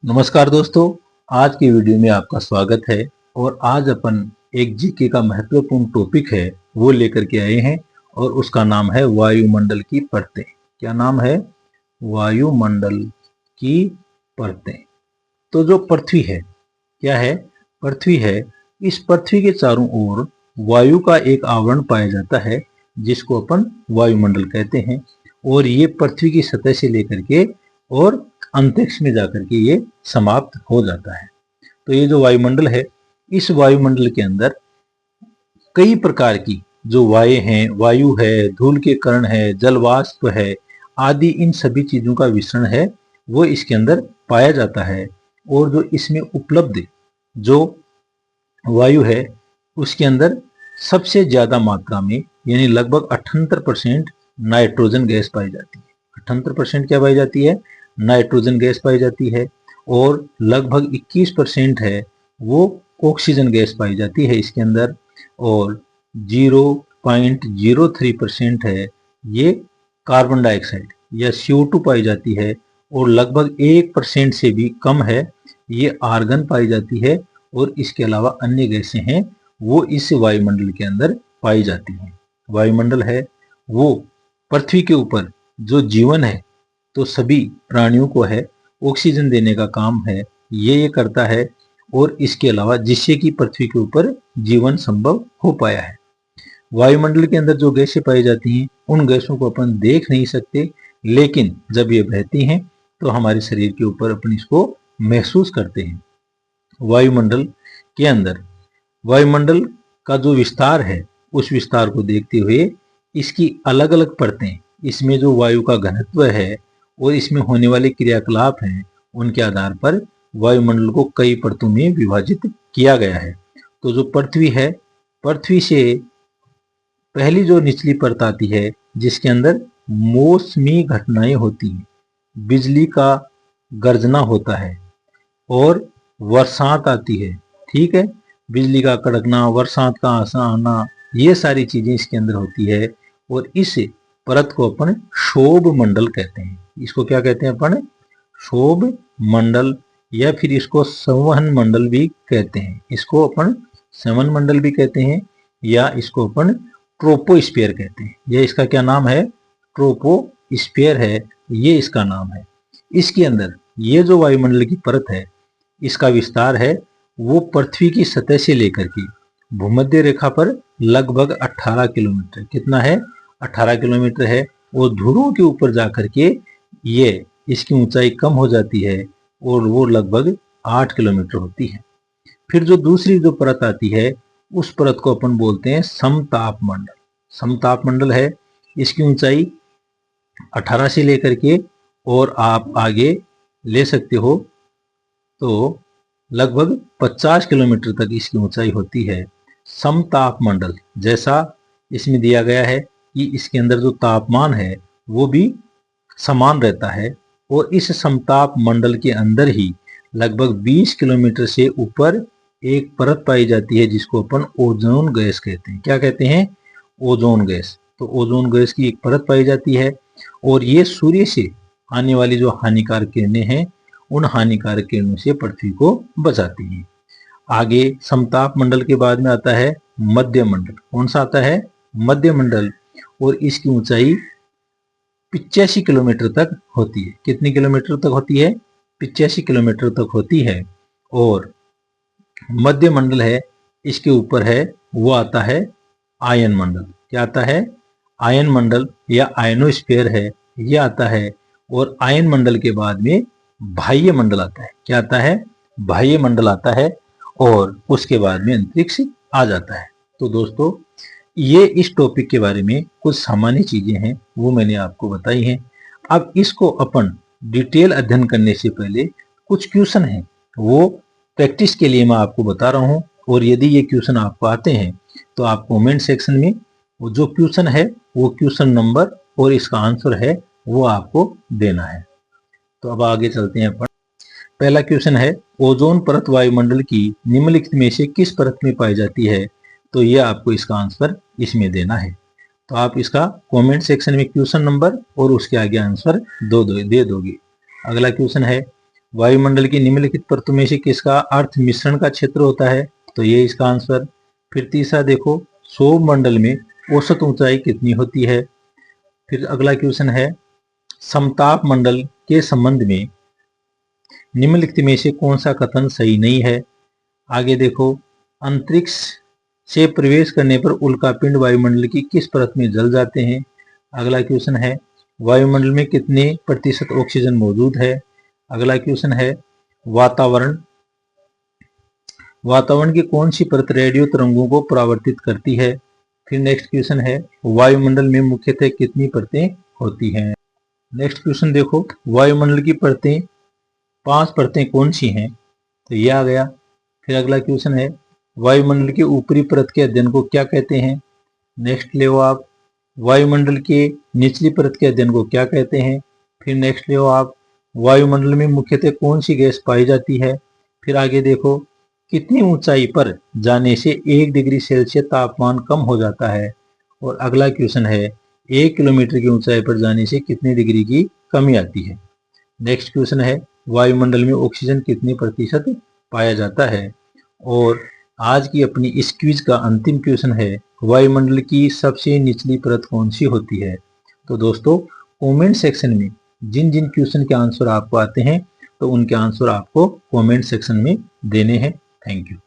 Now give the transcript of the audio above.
नमस्कार दोस्तों, आज की वीडियो में आपका स्वागत है। और आज अपन एक जीके का महत्वपूर्ण टॉपिक है वो लेकर के आए हैं और उसका नाम है वायुमंडल की परतें। क्या नाम है? वायुमंडल की परतें। तो जो पृथ्वी है, क्या है? पृथ्वी है। इस पृथ्वी के चारों ओर वायु का एक आवरण पाया जाता है जिसको अपन वायुमंडल कहते हैं। और ये पृथ्वी की सतह से लेकर के और अंतरिक्ष में जाकर के ये समाप्त हो जाता है। तो ये जो वायुमंडल है, इस वायुमंडल के अंदर कई प्रकार की जो वायु है, धूल के कण है, जल वाष्प है आदि, इन सभी चीजों का मिश्रण है वो इसके अंदर पाया जाता है। और जो इसमें उपलब्ध जो वायु है उसके अंदर सबसे ज्यादा मात्रा में यानी लगभग 78% नाइट्रोजन गैस पाई जाती है। 78% क्या पाई जाती है? नाइट्रोजन गैस पाई जाती है। और लगभग 21% है वो ऑक्सीजन गैस पाई जाती है इसके अंदर। और 0.03% है ये कार्बन डाइऑक्साइड या CO2 पाई जाती है। और लगभग 1% से भी कम है ये आर्गन पाई जाती है। और इसके अलावा अन्य गैसें हैं वो इस वायुमंडल के अंदर पाई जाती हैं। वायुमंडल है वो पृथ्वी के ऊपर जो जीवन है तो सभी प्राणियों को है ऑक्सीजन देने का काम है ये करता है। और इसके अलावा जिससे कि पृथ्वी के ऊपर जीवन संभव हो पाया है। वायुमंडल के अंदर जो गैसें पाई जाती हैं उन गैसों को अपन देख नहीं सकते, लेकिन जब ये बहती हैं तो हमारे शरीर के ऊपर अपन इसको महसूस करते हैं। वायुमंडल के अंदर वायुमंडल का जो विस्तार है उस विस्तार को देखते हुए इसकी अलग अलग परतें, इसमें जो वायु का घनत्व है और इसमें होने वाले क्रियाकलाप हैं उनके आधार पर वायुमंडल को कई परतों में विभाजित किया गया है। तो जो पृथ्वी है, पृथ्वी से पहली जो निचली परत आती है जिसके अंदर मौसमी घटनाएं होती हैं, बिजली का गर्जना होता है और बरसात आती है। ठीक है, बिजली का कड़कना, बरसात का आना, ये सारी चीजें इसके अंदर होती है। और इस परत को अपन क्षोभ मंडल कहते हैं। इसको क्या कहते हैं अपन? क्षोभ मंडल, या फिर इसको संवहन मंडल भी कहते हैं। इसको अपन संवहन मंडल भी कहते हैं या इसको अपन ट्रोपोस्फीयर कहते हैं। यह इसका क्या नाम है? ट्रोपोस्फीयर है, ये इसका नाम है। इसके अंदर ये जो वायुमंडल की परत है इसका विस्तार है वो पृथ्वी की सतह से लेकर के भूमध्य रेखा पर लगभग 18 किलोमीटर, कितना है? 18 किलोमीटर है। और ध्रुवों के ऊपर जाकर के ये इसकी ऊंचाई कम हो जाती है और वो लगभग 8 किलोमीटर होती है। फिर जो दूसरी जो परत आती है उस परत को अपन बोलते हैं समताप मंडल। समताप मंडल है, इसकी ऊंचाई 18 से लेकर के और आप आगे ले सकते हो तो लगभग 50 किलोमीटर तक इसकी ऊंचाई होती है। समताप मंडल जैसा इसमें दिया गया है कि इसके अंदर जो तापमान है वो भी समान रहता है। और इस समताप मंडल के अंदर ही लगभग 20 किलोमीटर से ऊपर एक परत पाई जाती है जिसको अपन ओजोन गैस कहते हैं। क्या कहते हैं? Ozone gas. तो ओजोन गैस की एक परत पाई जाती है और ये सूर्य से आने वाली जो हानिकारक किरणें हैं उन हानिकारक किरणों से पृथ्वी को बचाती हैं। आगे समताप मंडल के बाद में आता है मध्य मंडल। कौन सा आता है? मध्य मंडल। और इसकी ऊंचाई 85 किलोमीटर तक होती है। कितनी किलोमीटर तक होती है? 85 किलोमीटर तक होती है। और मध्य मंडल है, इसके ऊपर है वो आता है आयन मंडल। क्या आता है? आयन मंडल या आयनोस्फीयर है, ये आता है। और आयन मंडल के बाद में बाह्य मंडल आता है। क्या आता है? बाह्य मंडल आता है। और उसके बाद में अंतरिक्ष आ जाता है। तो दोस्तों, ये इस टॉपिक के बारे में कुछ सामान्य चीजें हैं वो मैंने आपको बताई हैं। अब इसको अपन डिटेल अध्ययन करने से पहले कुछ क्वेश्चन हैं वो प्रैक्टिस के लिए मैं आपको बता रहा हूँ। और यदि ये क्वेश्चन आपको आते हैं तो आप कमेंट सेक्शन में वो जो क्वेश्चन है वो क्वेश्चन नंबर और इसका आंसर है वो आपको देना है। तो अब आगे चलते हैं अपन। पहला क्वेश्चन है, ओजोन परत वायुमंडल की निम्नलिखित में से किस परत में पाई जाती है? तो ये आपको इसका आंसर इसमें देना है। तो आप इसका कमेंट सेक्शन में क्वेश्चन नंबर और उसके आगे आंसर दे दोगे। अगला क्वेश्चन है, वायुमंडल की निम्नलिखित परतों में से किसका अर्थ मिश्रण का क्षेत्र होता है? तो ये इसका आंसर। फिर तीसरा देखो, सौरमंडल में औसत ऊंचाई कितनी होती है? फिर अगला क्वेश्चन है, समताप मंडल के संबंध में निम्नलिखित में से कौन सा कथन सही नहीं है? आगे देखो, अंतरिक्ष से प्रवेश करने पर उल्कापिंड वायुमंडल की किस परत में जल जाते हैं? अगला क्वेश्चन है, वायुमंडल में कितने प्रतिशत ऑक्सीजन मौजूद है? अगला क्वेश्चन है, वातावरण की कौन सी परत रेडियो तरंगों को परावर्तित करती है? फिर नेक्स्ट क्वेश्चन है, वायुमंडल में मुख्यतः कितनी परतें होती हैं? नेक्स्ट क्वेश्चन देखो, वायुमंडल की परतें 5 परतें कौन सी हैं? तो ये आ गया। फिर अगला क्वेश्चन है, वायुमंडल की ऊपरी परत के अध्ययन को क्या कहते हैं? नेक्स्ट ले आप, वायुमंडल के निचली परत के अध्ययन को क्या कहते हैं? फिर नेक्स्ट ले आप, वायुमंडल में मुख्यतः कौन सी गैस पाई जाती है? फिर आगे देखो, कितनी ऊंचाई पर जाने से 1 डिग्री सेल्सियस तापमान कम हो जाता है? और अगला क्वेश्चन है, 1 किलोमीटर की ऊंचाई पर जाने से कितनी डिग्री की कमी आती है? नेक्स्ट क्वेश्चन है, वायुमंडल में ऑक्सीजन कितने प्रतिशत पाया जाता है? और आज की अपनी इस क्विज का अंतिम क्वेश्चन है, वायुमंडल की सबसे निचली परत कौन सी होती है? तो दोस्तों, कमेंट सेक्शन में जिन जिन क्वेश्चन के आंसर आपको आते हैं तो उनके आंसर आपको कमेंट सेक्शन में देने हैं। Thank you.